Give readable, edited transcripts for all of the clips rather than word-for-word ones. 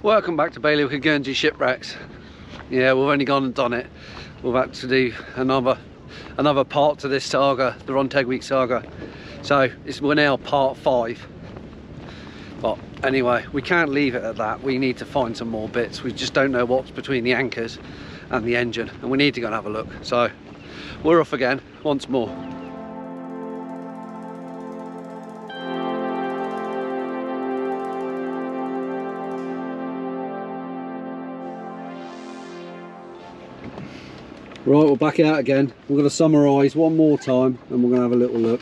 Welcome back to Bailiwick and Guernsey Shipwrecks. Yeah, we've only gone and done it. We've had to do another part to this saga, the Rontegui saga. So we're now part 5. But anyway, we can't leave it at that. We need to find some more bits. We just don't know what's between the anchors and the engine, and we need to go and have a look. So we're off again once more. Right, we're back out again. We're going to summarise one more time and we're going to have a little look.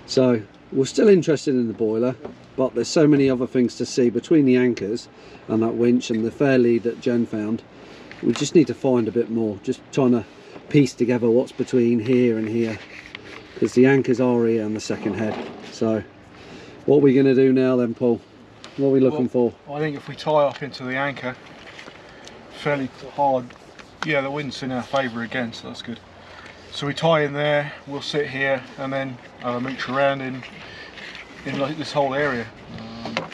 So we're still interested in the boiler, but there's so many other things to see between the anchors and that winch and the fair lead that Jen found. We just need to find a bit more, just trying to piece together what's between here and here, because the anchors are here and the second head. So what are we going to do now then, Paul? What are we looking for? I think if we tie up into the anchor fairly hard, yeah, the wind's in our favour again, so that's good. So we tie in there, we'll sit here and then mooch around in like this whole area.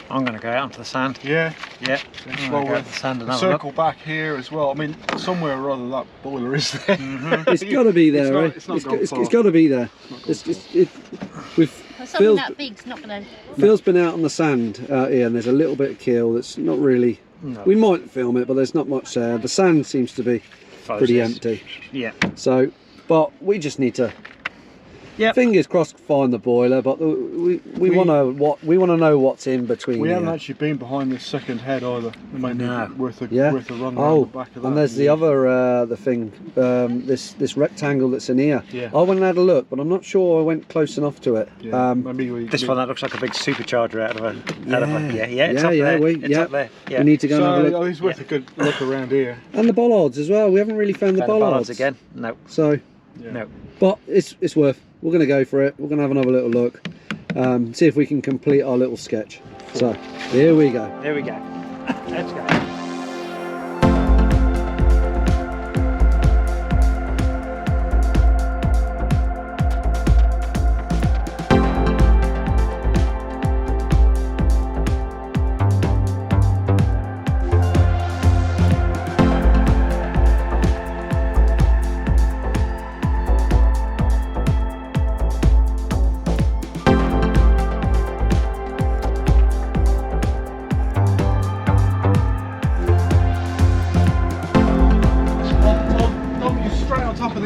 I'm going to go out onto the sand. Yeah, yeah. Well, go out the sand and circle back here as well. I mean, somewhere or other that boiler is there. It's got to be there, right? It's got to be there. Something that big's not going to. Phil's been out on the sand out here, and there's a little bit of keel that's not really. No. We might film it, but there's not much there. The sand seems to be pretty empty. Yeah. So, but we just need to. Yeah. Fingers crossed, find the boiler, but we want to know what's in between. We haven't actually been behind this second head either. It might be worth a run around the back of that. And there's the other the thing, this rectangle that's in here. Yeah. I went and had a look, but I'm not sure I went close enough to it. Yeah. This one that looks like a big supercharger out of a. It's up there. Yeah. We need to go and have a look. It's worth a good look around here. And the bollards as well. We haven't really found the bollards again. No. So. Yeah. No. But it's worth. We're going to go for it. We're going to have another little look, see if we can complete our little sketch. So here we go. There we go. Let's go.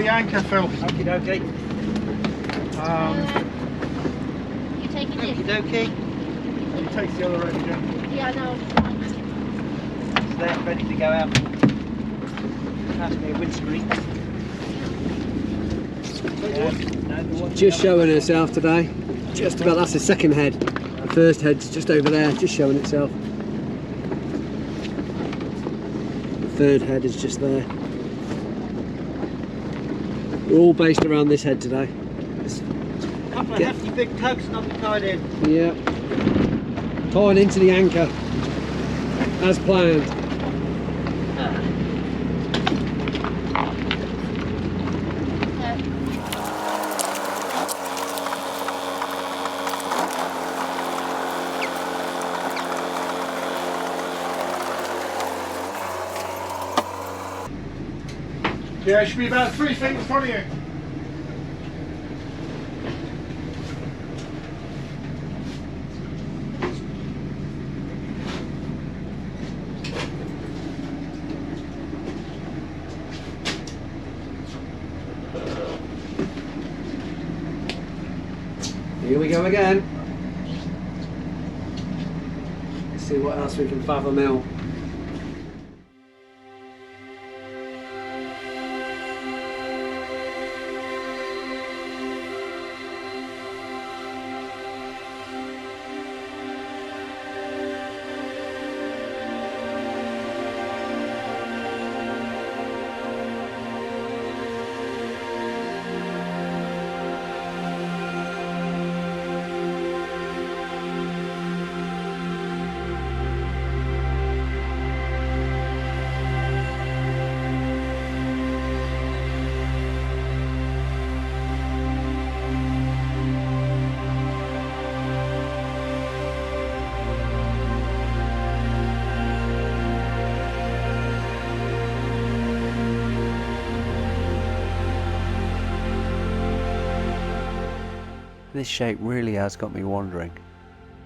Anchor, Phil. Okie dokie. You taking it? Okie dokie. He takes the other end, yeah. Yeah, I know. It's there, ready to go out. That's me a windscreen. Just showing herself today. Just about, that's the second head. The first head's just over there, just showing itself. The third head is just there. We're all based around this head today. A couple of hefty big tugs not tied in. Yeah. Tying into the anchor as planned. Yeah, it should be about 3 feet in front of you. Here we go again. Let's see what else we can fathom out. This shape really has got me wondering.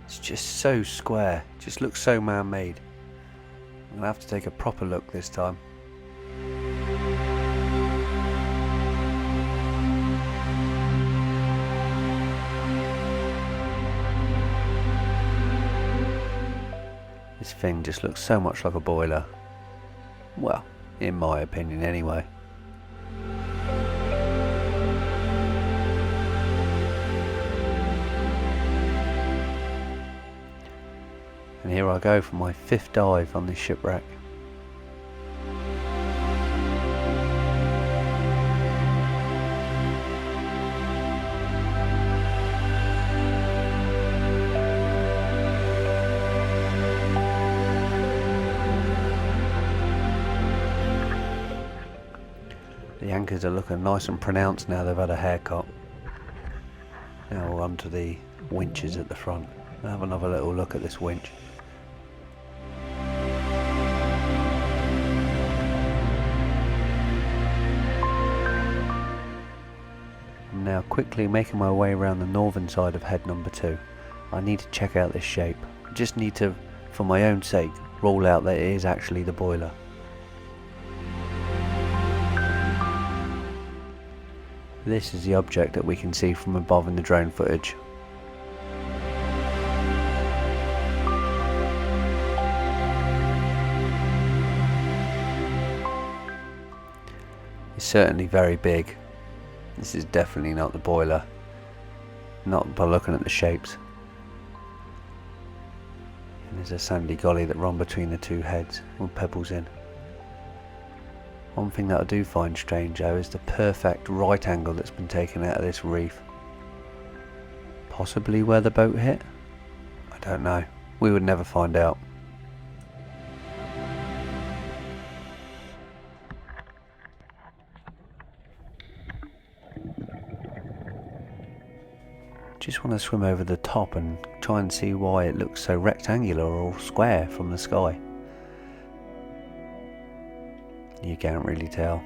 It's just so square, just looks so man-made. I'm gonna have to take a proper look this time. This thing just looks so much like a boiler. Well, in my opinion anyway. And here I go for my 5th dive on this shipwreck. The anchors are looking nice and pronounced now they've had a haircut. Now we're on to the winches at the front. I'll have another little look at this winch. I'm now quickly making my way around the northern side of head number 2. I need to check out this shape. I just need to, for my own sake, rule out that it is actually the boiler. This is the object that we can see from above in the drone footage. It's certainly very big. This is definitely not the boiler. Not by looking at the shapes. And there's a sandy gully that runs between the two heads with pebbles in. One thing that I do find strange though is the perfect right angle that's been taken out of this reef. Possibly where the boat hit? I don't know. We would never find out. Just want to swim over the top and try and see why it looks so rectangular or square from the sky. You can't really tell.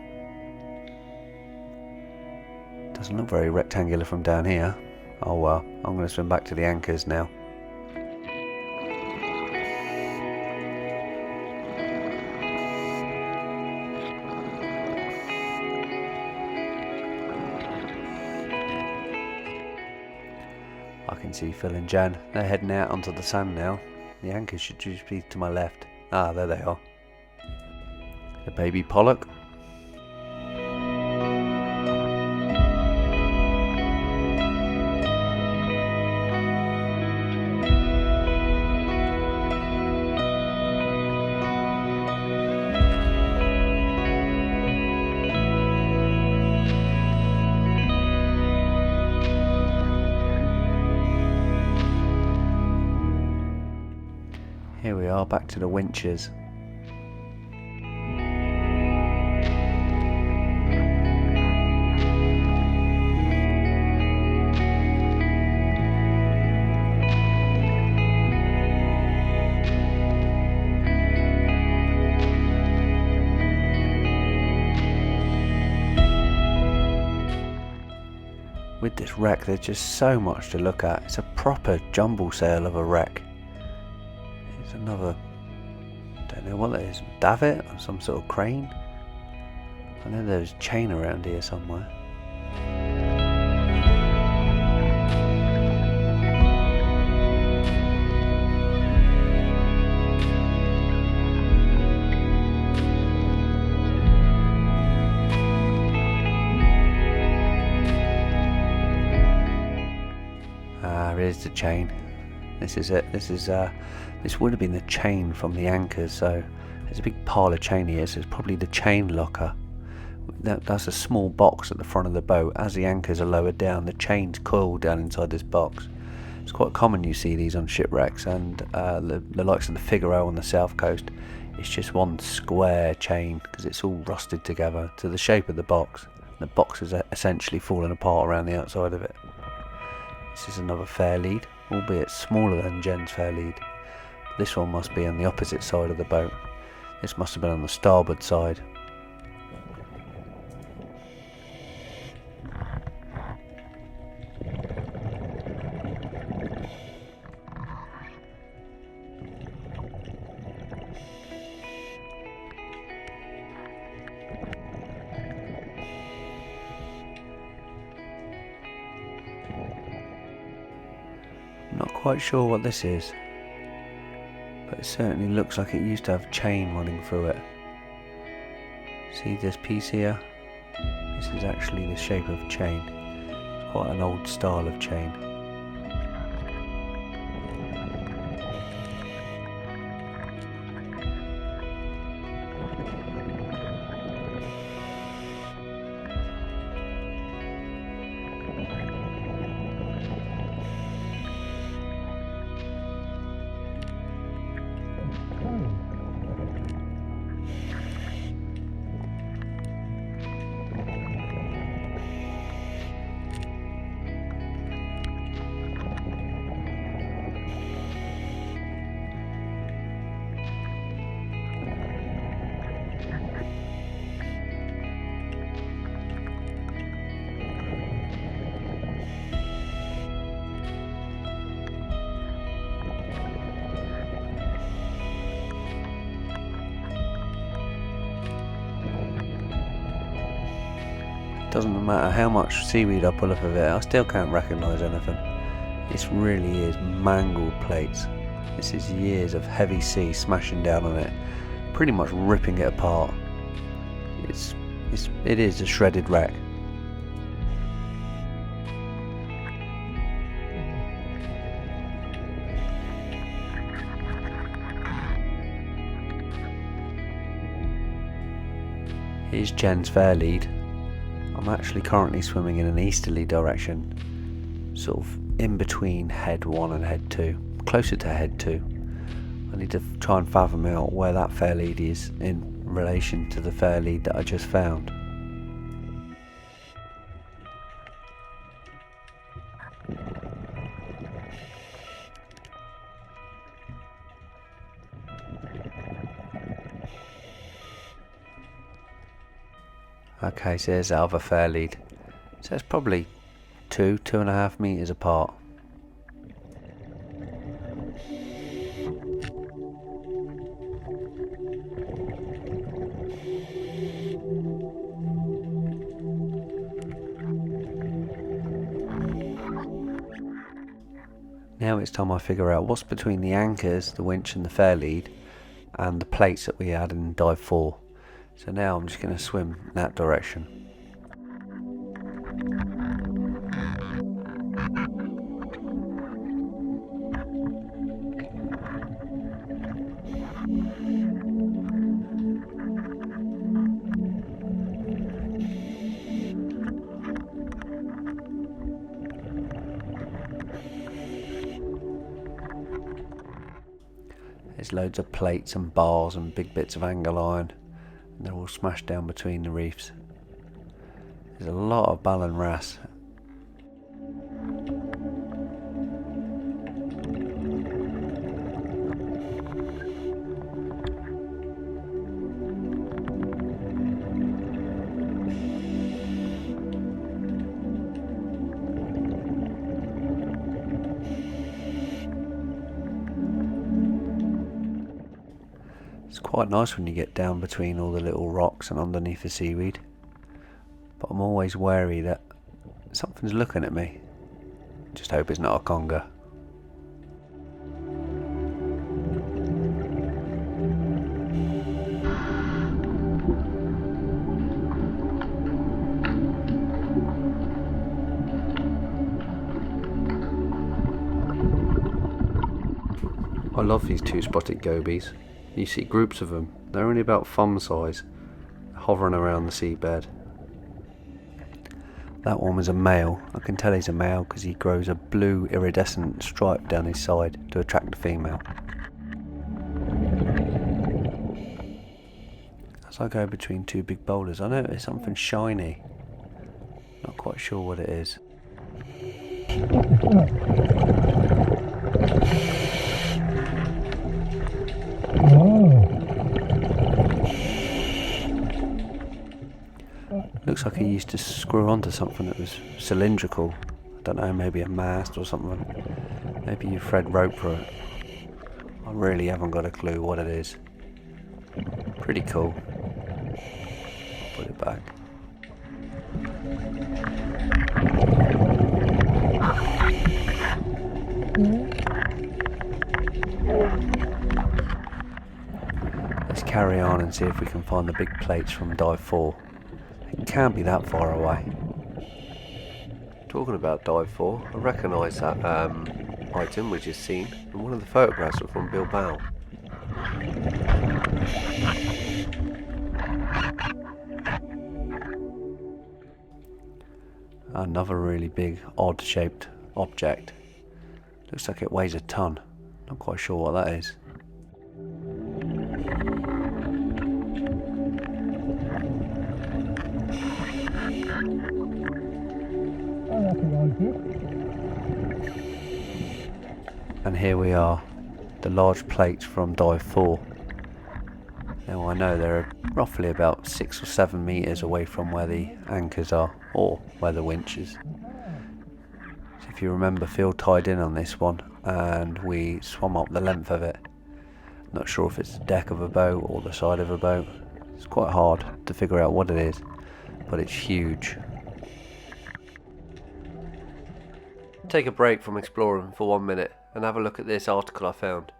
Doesn't look very rectangular from down here. Oh well, I'm going to swim back to the anchors now. I can see Phil and Jan. They're heading out onto the sand now. The anchors should just be to my left. Ah, there they are. The baby pollock. Here we are, back to the winches. With this wreck there's just so much to look at. It's a proper jumble sale of a wreck. It's another, don't know what that is, davit or some sort of crane. I know there's chain around here somewhere. Here's the chain. This is it. This would have been the chain from the anchors. So there's a big pile of chain here. So it's probably the chain locker. That's a small box at the front of the boat. As the anchors are lowered down, the chain's coiled down inside this box. It's quite common you see these on shipwrecks, and the likes of the Figaro on the south coast. It's just one square chain because it's all rusted together to the shape of the box. The box is essentially falling apart around the outside of it. This is another fair lead, albeit smaller than Jen's fair lead. But this one must be on the opposite side of the boat. This must have been on the starboard side. quite sure what this is, but it certainly looks like it used to have chain running through it. See this piece here? This is actually the shape of chain. It's quite an old style of chain. Doesn't matter how much seaweed I pull off of it, I still can't recognise anything. This really is mangled plates. This is years of heavy sea smashing down on it, pretty much ripping it apart. It is a shredded wreck. Here's Jen's fair lead. I'm actually currently swimming in an easterly direction, sort of in between head 1 and head 2, closer to head 2. I need to try and fathom out where that fair lead is in relation to the fair lead that I just found. Okay, so there's that other fair lead. So it's probably 2.5 meters apart. Now it's time I figure out what's between the anchors, the winch and the fair lead, and the plates that we had in dive 4. So now I'm just going to swim in that direction. There's loads of plates and bars and big bits of angle iron. And they're all smashed down between the reefs. There's a lot of ballan wrasse. It's quite nice when you get down between all the little rocks and underneath the seaweed, but I'm always wary that something's looking at me. Just hope it's not a conger. I love these two-spotted gobies. You see groups of them. They're only about thumb size, hovering around the seabed. That one was a male. I can tell he's a male because he grows a blue iridescent stripe down his side to attract the female. As I go between two big boulders, I notice something shiny. Not quite sure what it is. Looks like he used to screw onto something that was cylindrical. I don't know, maybe a mast or something. Maybe you thread rope for it. I really haven't got a clue what it is. Pretty cool. I'll put it back. Let's carry on and see if we can find the big plates from dive 4. It can't be that far away. Talking about dive 4, I recognise that item we just seen, and one of the photographs were from Bilbao. Another really big, odd-shaped object. Looks like it weighs a ton. Not quite sure what that is. And here we are, the large plates from dive 4. Now I know they're roughly about 6 or 7 metres away from where the anchors are, or where the winch is. So if you remember, Phil tied in on this one and we swam up the length of it. Not sure if it's the deck of a boat or the side of a boat. It's quite hard to figure out what it is, but it's huge. Take a break from exploring for 1 minute and have a look at this article I found.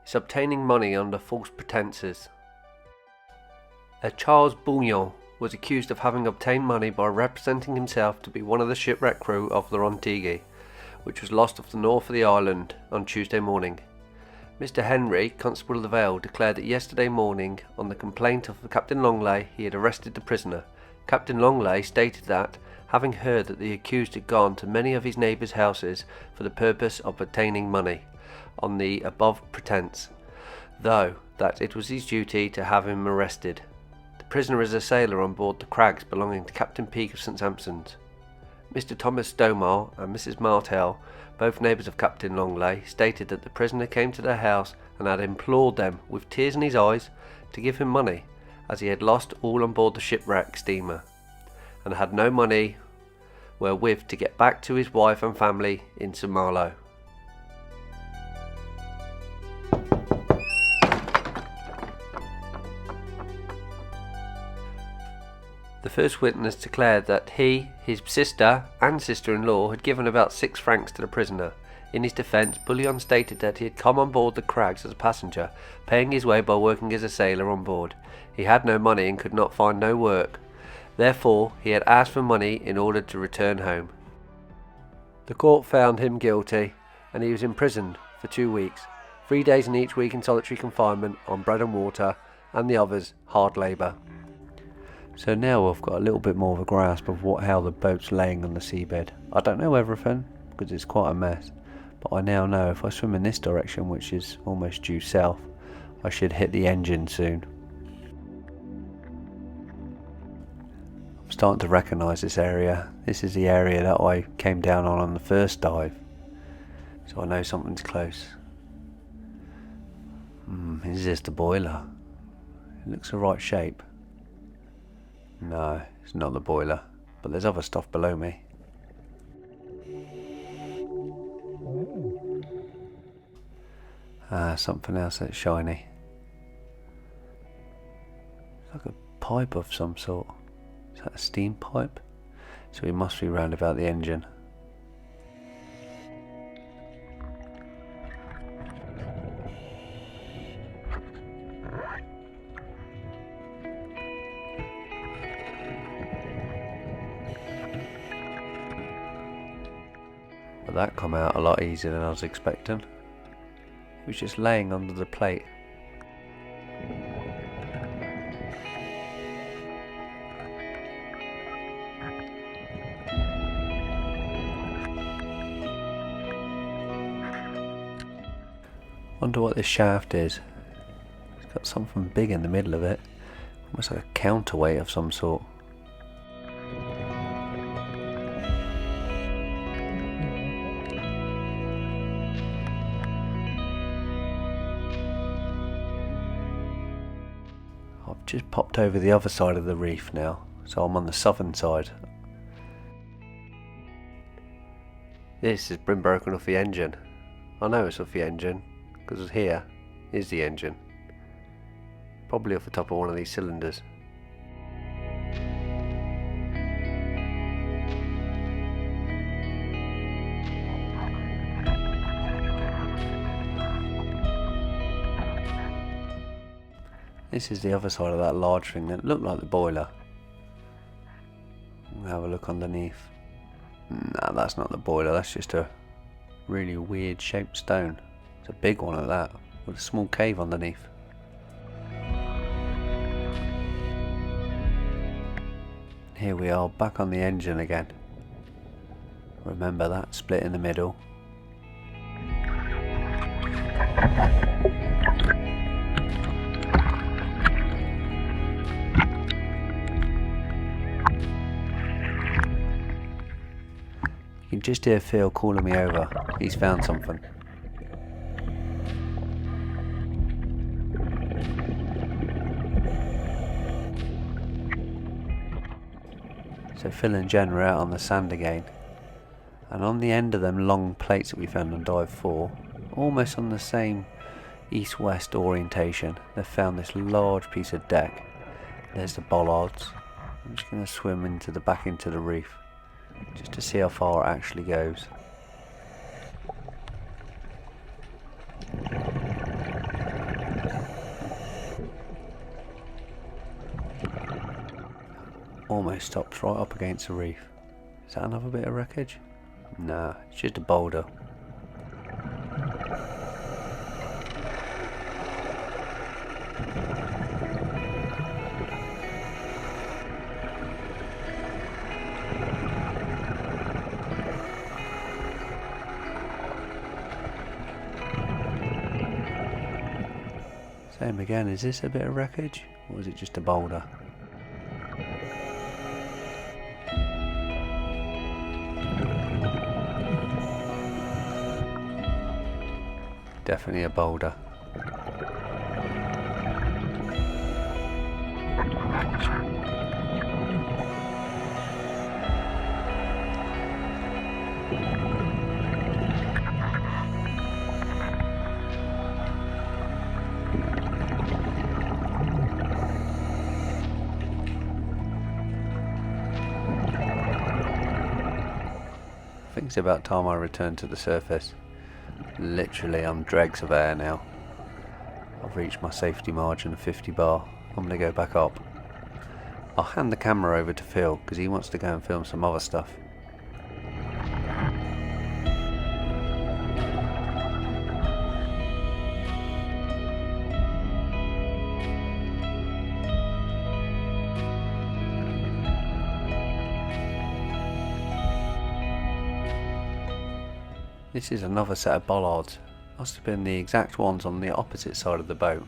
It's obtaining money under false pretenses. Charles Bouillon was accused of having obtained money by representing himself to be one of the shipwreck crew of the Rontegui, which was lost off the north of the island on Tuesday morning. Mr. Henry, Constable of the Vale, declared that yesterday morning, on the complaint of Captain Longley, he had arrested the prisoner. Captain Longley stated that, having heard that the accused had gone to many of his neighbours' houses for the purpose of obtaining money, on the above pretence, though that it was his duty to have him arrested. The prisoner is a sailor on board the Crags belonging to Captain Peake of St. Sampson's. Mr. Thomas Stomar and Mrs. Martell, both neighbours of Captain Longley, stated that the prisoner came to their house and had implored them, with tears in his eyes, to give him money, as he had lost all on board the shipwreck steamer, and had no money wherewith to get back to his wife and family in St. Malo. The first witness declared that he, his sister and sister-in-law had given about 6 francs to the prisoner. In his defence, Bouillon stated that he had come on board the Crags as a passenger, paying his way by working as a sailor on board. He had no money and could not find no work. Therefore, he had asked for money in order to return home. The court found him guilty, and he was imprisoned for 2 weeks, 3 days in each week in solitary confinement on bread and water, and the others hard labour. So now I've got a little bit more of a grasp of how the boat's laying on the seabed. I don't know everything, because it's quite a mess, but I now know if I swim in this direction, which is almost due south, I should hit the engine soon. I'm starting to recognise this area. This is the area that I came down on the first dive, so I know something's close. Is this the boiler? It looks the right shape. No, it's not the boiler, but there's other stuff below me. Something else that's shiny. It's like a pipe of some sort. Is that a steam pipe? So we must be round about the engine. But that come out a lot easier than I was expecting. It was just laying under the plate. Wonder what this shaft is. It's got something big in the middle of it. Almost like a counterweight of some sort. I've just popped over the other side of the reef now, so I'm on the southern side. This has been broken off the engine. I know it's off the engine, because here is the engine. Probably off the top of one of these cylinders. This is the other side of that large thing that looked like the boiler. We'll have a look underneath. Nah, that's not the boiler, that's just a really weird shaped stone. It's a big one at that, with a small cave underneath. Here we are, back on the engine again. Remember that split in the middle. You can just hear Phil calling me over. He's found something. So Phil and Jen are out on the sand again, and on the end of them long plates that we found on dive 4, almost on the same east-west orientation, they've found this large piece of deck. There's the bollards. I'm just going to swim back into the reef just to see how far it actually goes. Almost stops right up against the reef. Is that another bit of wreckage? Nah, it's just a boulder. Same again, is this a bit of wreckage or is it just a boulder? Definitely a boulder. I think it's about time I return to the surface. Literally on dregs of air now. I've reached my safety margin of 50 bar. I'm going to go back up. I'll hand the camera over to Phil because he wants to go and film some other stuff. This is another set of bollards. Must have been the exact ones on the opposite side of the boat.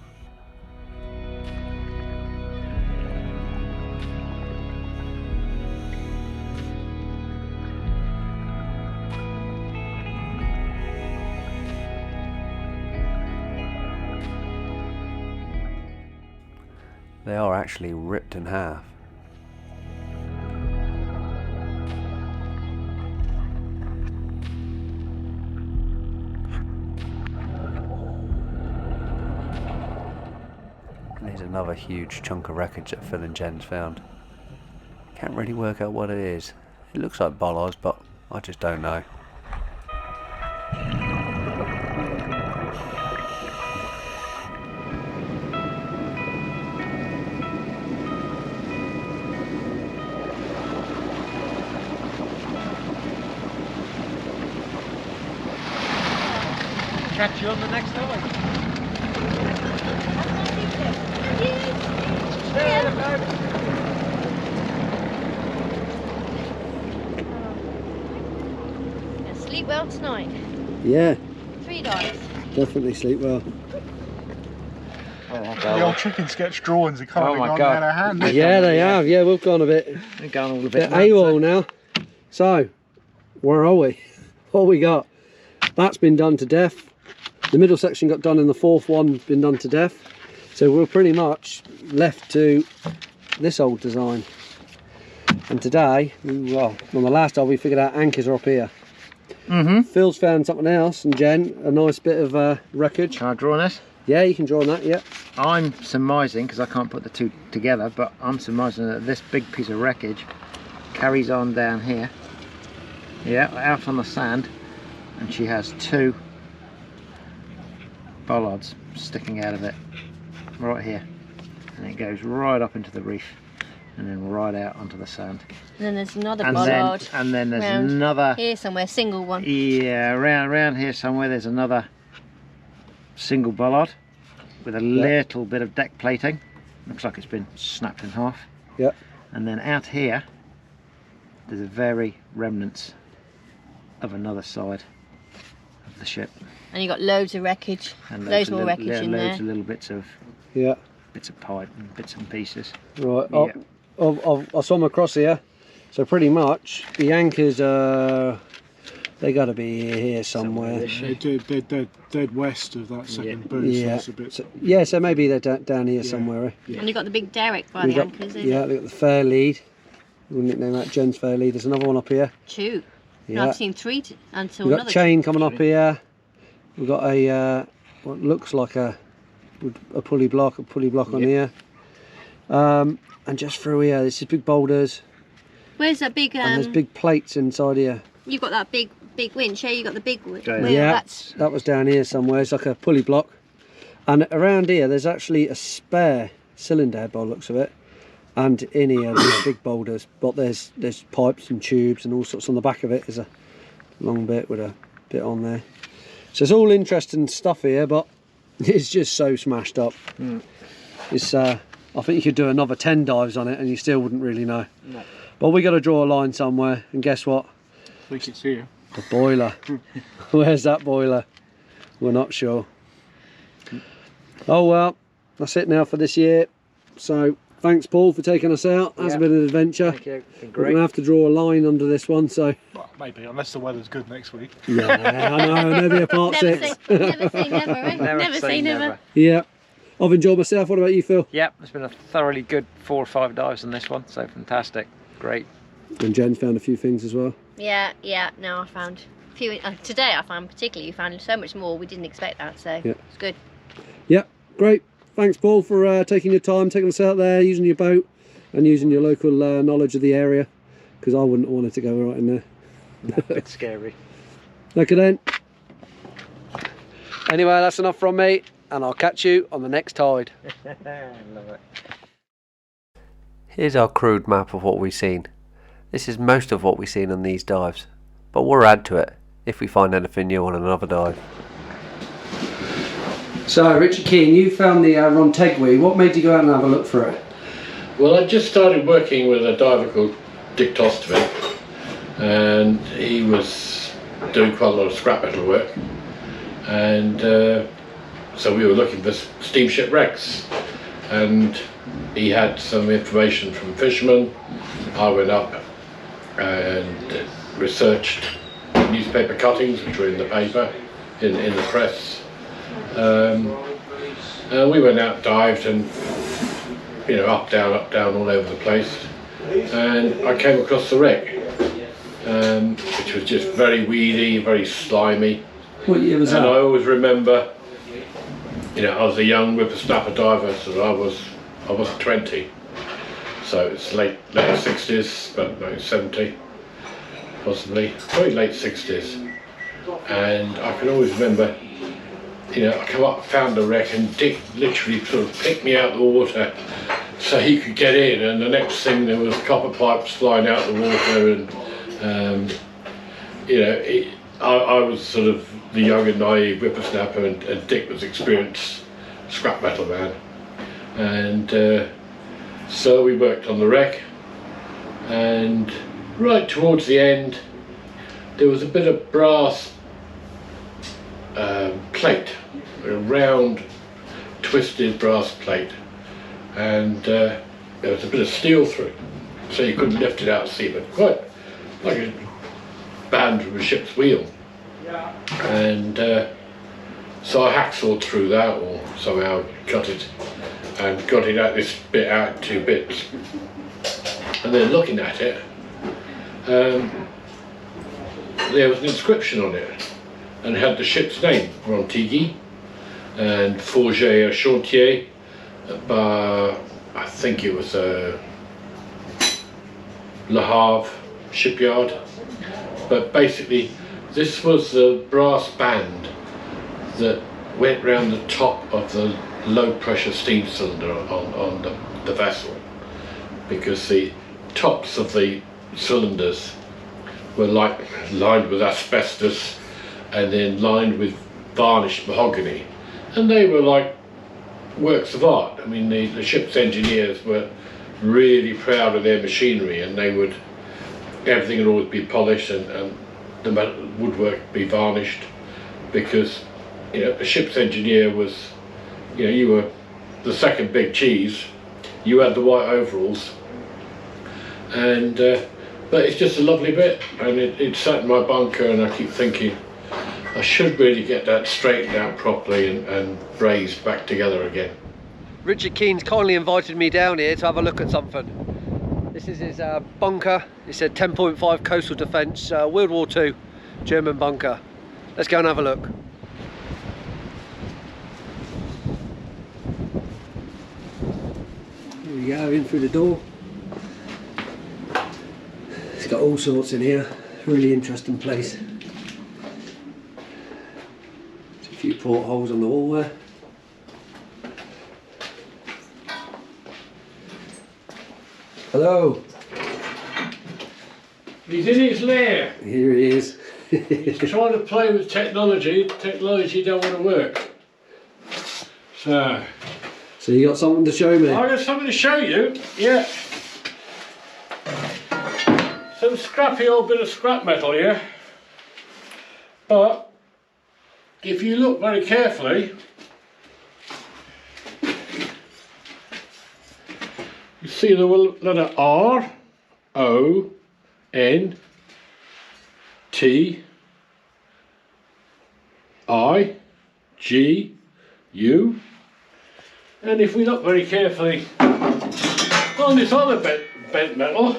They are actually ripped in half. There's another huge chunk of wreckage that Phil and Jen's found. Can't really work out what it is. It looks like bollards, but I just don't know. Catch you on the next dive. Sleep well tonight. Yeah, 3 dives. definitely sleep well. The old chicken sketch drawings are kind Oh of my gone God. out of hand. Yeah, they have. Yeah, we've gone a bit They're going all a bit AWOL now. So, where are we? What we got? That's been done to death. The middle section got done in the fourth one, been done to death. So we're pretty much left to this old design. And today, well, on the last dive we figured out anchors are up here. Phil's found something else, and Jen, a nice bit of wreckage. Can I draw on this? Yeah, you can draw on that, yeah. I'm surmising, because I can't put the two together, but I'm surmising that this big piece of wreckage carries on down here. Yeah, out on the sand, and she has 2 bollards sticking out of it, right here. and it goes right up into the reef and then right out onto the sand. And then there's another And bollard. then there's round another. here somewhere, single one. Yeah, around here somewhere there's another single bollard with a little bit of deck plating. Looks like it's been snapped in half. Yep. And then out here there's a very remnants of another side of the ship. And you got loads of wreckage. And Loads more wreckage in there. Loads of little bits of pipe and bits and pieces. Right. Yeah. I swam across here, so pretty much the anchors are. They got to be here somewhere. They're dead west of that second booth. Yeah. So it's a bit... So maybe they're down here somewhere. Eh? Yeah. And you got the big derrick by the anchors, isn't yeah, it? look at the fair lead. We'll nickname that Jen's fair lead. There's another one up here. 2. Yeah. No, I've seen 3 until We've got another chain coming up here. We've got a what looks like a pulley block on here. And just through here, this is big boulders. Where's that big? And there's big plates inside here. You've got that big winch. Yeah, you got the big one. Yeah, that was down here somewhere. It's like a pulley block. And around here, there's actually a spare cylinder by the looks of it. And in here, there's big boulders. But there's pipes and tubes and all sorts on the back of it. There's a long bit with a bit on there. So it's all interesting stuff here, but it's just so smashed up. It's I think you could do another 10 dives on it and you still wouldn't really know. No. But we got to draw a line somewhere, and guess what? I think it's here. The boiler. Where's that boiler? We're not sure. Oh well, that's it now for this year. So thanks, Paul, for taking us out. That's been an adventure. Thank you. Been We're great. going to have to draw a line under this one, so... Well, maybe, unless the weather's good next week. Yeah, I know, maybe a part 6. Never say never, eh? Never say never. Yeah. I've enjoyed myself. What about you, Phil? Yep, it's been a thoroughly good 4 or 5 dives on this one, so fantastic. Great. And Jen's found a few things as well. Yeah. No, I found a few. Today I found particularly, you found so much more. We didn't expect that, so it's good. Yeah, great. Thanks, Paul, for taking your time, taking us out there, using your boat and using your local knowledge of the area, because I wouldn't want it to go right in there. No, a bit scary. Okay then. Anyway, that's enough from me, and I'll catch you on the next tide. Love it. Here's our crude map of what we've seen. This is most of what we've seen on these dives, but we'll add to it if we find anything new on another dive. So, Richard Keane, you found the Rontegui. What made you go out and have a look for it? Well, I just started working with a diver called Dick Tostevin, and he was doing quite a lot of scrap metal work, and so we were looking for steam shipwrecks, and he had some information from fishermen. I went up and researched newspaper cuttings which were in the paper, in the press. We went out, dived, and up, down, all over the place, and I came across the wreck, which was just very weedy, very slimy. What year was and that? I always remember, I was a young whippersnapper diver, so I wasn't 20, so it's late 60s, but no, 70, possibly, probably late 60s, and I can always remember. I come up, found the wreck, and Dick literally sort of picked me out the water so he could get in, and the next thing there was copper pipes flying out the water, and I was sort of the young and naive whippersnapper, and Dick was experienced scrap metal man, and so we worked on the wreck, and right towards the end there was a bit of brass plate, a round twisted brass plate, and there was a bit of steel through it, so you couldn't lift it out to sea, but quite like a band from a ship's wheel. And so I hacksawed through that, or somehow cut it, and got it out, this bit out in 2 bits, and then looking at it, there was an inscription on it, and had the ship's name, Rontegui, and Forger Chantier, I think it was Le Havre shipyard. But basically, this was the brass band that went round the top of the low pressure steam cylinder on the vessel, because the tops of the cylinders were lined with asbestos and then lined with varnished mahogany, and they were like works of art. I mean, the ship's engineers were really proud of their machinery, and everything would always be polished and the woodwork be varnished, because a ship's engineer was, you were the second big cheese. You had the white overalls, and but it's just a lovely bit, and it sat in my bunker, and I keep thinking I should really get that straightened out properly and brazed back together again. Richard Keen's kindly invited me down here to have a look at something. This is his bunker. It's a 10.5 coastal defence, World War II German bunker. Let's go and have a look. Here we go, in through the door. It's got all sorts in here. Really interesting place. There's a few portholes on the wall there. Hello. He's in his lair. Here he is. He's trying to play with technology. Technology don't want to work. So you got something to show me? I've got something to show you. Yeah. Some scrappy old bit of scrap metal here. But if you look very carefully, you see the letter R, O, N, T, I, G, U, and if we look very carefully on this other bent metal,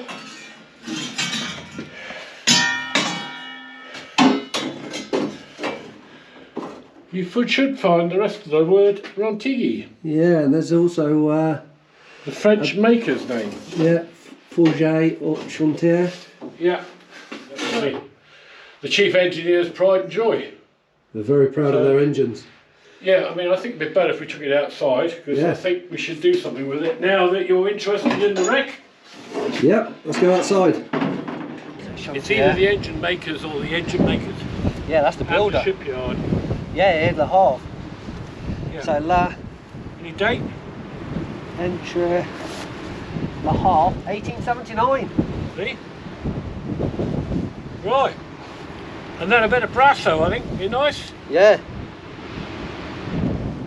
you should find the rest of the word Rontegui. Yeah, and there's also the French maker's name. Yeah, Forget or Chantier. Yeah, the chief engineer's pride and joy. They're very proud of their engines. Yeah, I mean, I think it'd be better if we took it outside, because I think we should do something with it now that you're interested in the wreck. Yep, let's go outside. It's either the engine makers or the engine makers. Yeah, that's the builder. And the shipyard. Yeah, the half. Yeah. So Any date? entry the half 1879. See? Right. And then a bit of brass though, I think. Be nice. Yeah.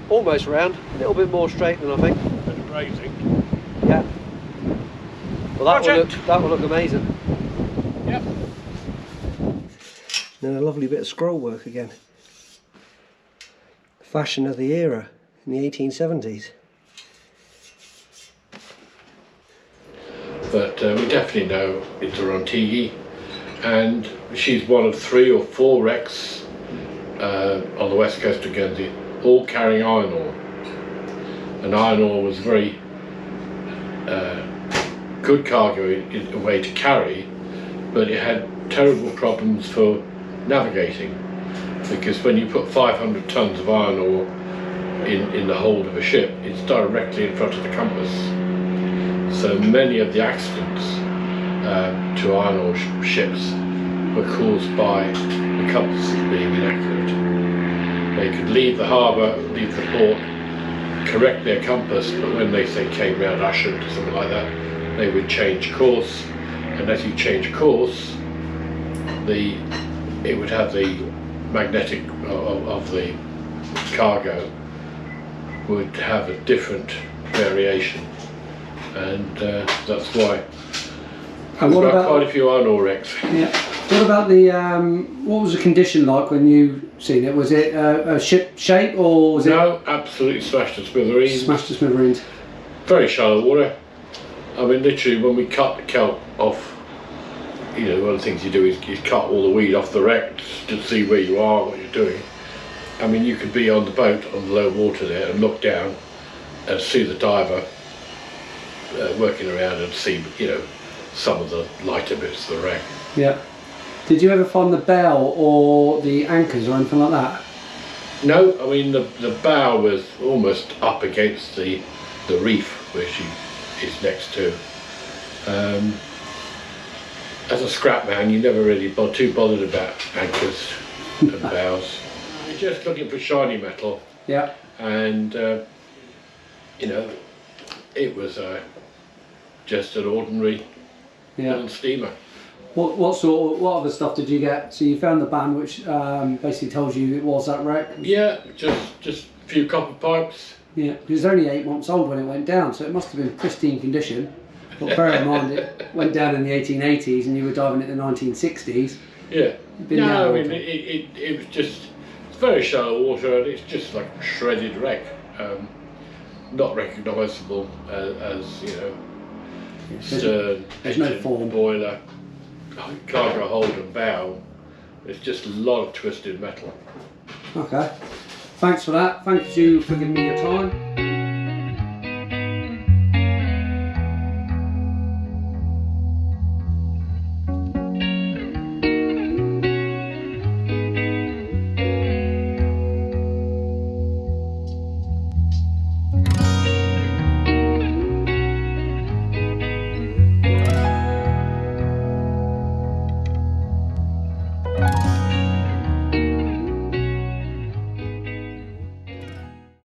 Almost round. A little bit more straight than I think. Bit of brazing. Yeah. Well, that will look amazing. Yep. Then a lovely bit of scroll work again. Fashion of the era in the 1870s. But we definitely know it's a Rontegui, and she's one of 3 or 4 wrecks on the west coast of Guernsey, all carrying iron ore. And iron ore was very good cargo in a way to carry, but it had terrible problems for navigating, because when you put 500 tons of iron ore in the hold of a ship, it's directly in front of the compass. So many of the accidents to iron ore ships were caused by the compasses being inaccurate. They could leave the harbour, leave the port, correct their compass, but when they say came round Ushant or something like that, they would change course, and as you change course, it would have the magnetic of the cargo would have a different variation, and that's why And what we've got about quite a few iron ore wrecks. Yeah. What about the what was the condition like when you seen it? Was it a ship shape or was No, absolutely smashed to smithereens. Smashed to smithereens. Very shallow water. I mean, literally, when we cut the kelp off, one of the things you do is cut all the weed off the wreck to see where you are, what you're doing. I mean, you could be on the boat on the low water there and look down and see the diver working around and see, some of the lighter bits of the wreck. Yeah. Did you ever find the bell or the anchors or anything like that? No, I mean the bow was almost up against the reef where she is next to. As a scrap man, you never really too bothered about anchors and bows. You're just looking for shiny metal. Yeah. And you know, it was just an ordinary little steamer. What other stuff did you get? So you found the band, which basically tells you it was that wreck. Yeah, just a few copper pipes. Yeah, it was only 8 months old when it went down, so it must have been pristine condition. But bear in mind, it went down in the 1880s, and you were diving in the 1960s. Yeah. Been No, I mean it was just, it's very shallow water, and it's just like a shredded wreck, not recognisable as you know, stern, there's no engine, form. boiler, cargo hold and bow. It's just a lot of twisted metal. Okay. Thanks for that. Thank you for giving me your time.